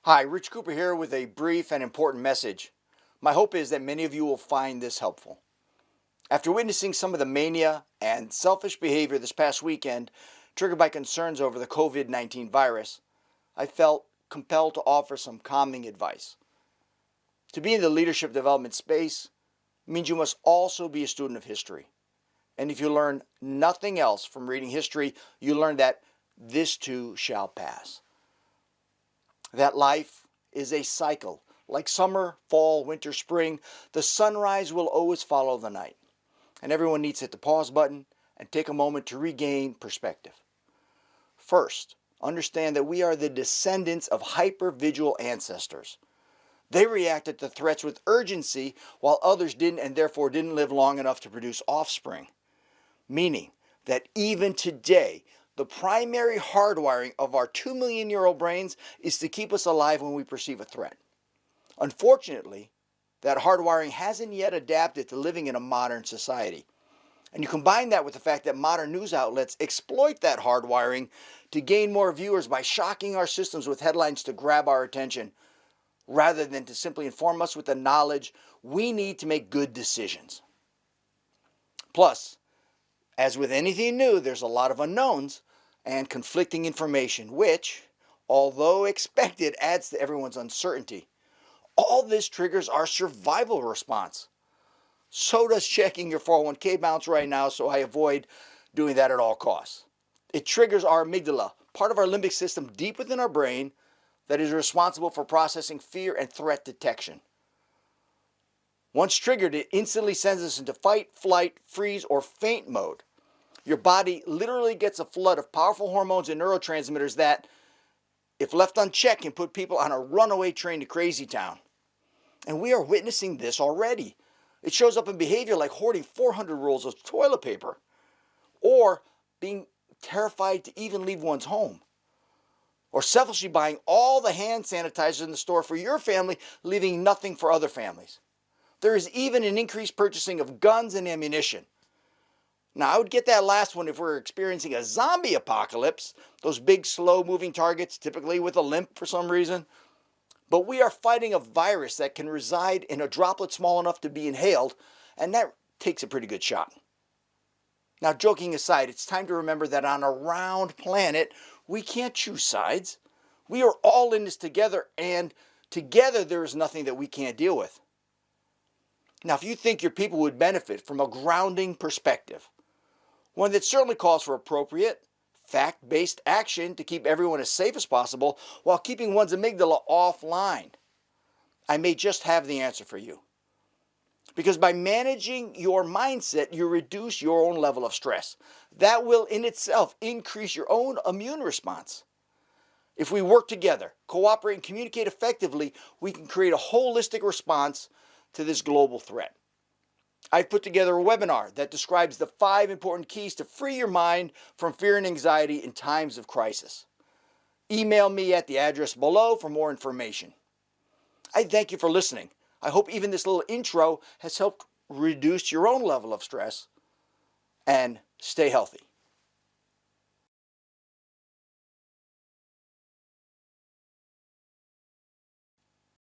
Hi, Rich Cooper here with a brief and important message. My hope is that many of you will find this helpful. After witnessing some of the mania and selfish behavior this past weekend, triggered by concerns over the COVID-19 virus, I felt compelled to offer some calming advice. To be in the leadership development space means you must also be a student of history. And if you learn nothing else from reading history, you learn that this too shall pass. That life is a cycle. Like summer, fall, winter, spring, the sunrise will always follow the night. And everyone needs to hit the pause button and take a moment to regain perspective. First, understand that we are the descendants of hyper-vigilant ancestors. They reacted to threats with urgency while others didn't, and therefore didn't live long enough to produce offspring. Meaning that even today, the primary hardwiring of our 2 million-year-old brains is to keep us alive when we perceive a threat. Unfortunately, that hardwiring hasn't yet adapted to living in a modern society. And you combine that with the fact that modern news outlets exploit that hardwiring to gain more viewers by shocking our systems with headlines to grab our attention, rather than to simply inform us with the knowledge we need to make good decisions. Plus, as with anything new, there's a lot of unknowns and conflicting information, which, although expected, adds to everyone's uncertainty. All this triggers our survival response. So does checking your 401k balance right now, so I avoid doing that at all costs. It triggers our amygdala, part of our limbic system deep within our brain that is responsible for processing fear and threat detection. Once triggered, it instantly sends us into fight, flight, freeze, or faint mode. Your body literally gets a flood of powerful hormones and neurotransmitters that, if left unchecked, can put people on a runaway train to crazy town. And we are witnessing this already. It shows up in behavior like hoarding 400 rolls of toilet paper, or being terrified to even leave one's home, or selfishly buying all the hand sanitizer in the store for your family, leaving nothing for other families. There is even an increased purchasing of guns and ammunition. Now, I would get that last one if we're experiencing a zombie apocalypse, those big, slow-moving targets, typically with a limp for some reason. But we are fighting a virus that can reside in a droplet small enough to be inhaled, and that takes a pretty good shot. Now, joking aside, it's time to remember that on a round planet, we can't choose sides. We are all in this together, and together there is nothing that we can't deal with. Now, if you think your people would benefit from a grounding perspective, one that certainly calls for appropriate, fact-based action to keep everyone as safe as possible while keeping one's amygdala offline, I may just have the answer for you. Because by managing your mindset, you reduce your own level of stress. That will in itself increase your own immune response. If we work together, cooperate, and communicate effectively, we can create a holistic response to this global threat. I've put together a webinar that describes the 5 important keys to free your mind from fear and anxiety in times of crisis. Email me at the address below for more information. I thank you for listening. I hope even this little intro has helped reduce your own level of stress, and stay healthy.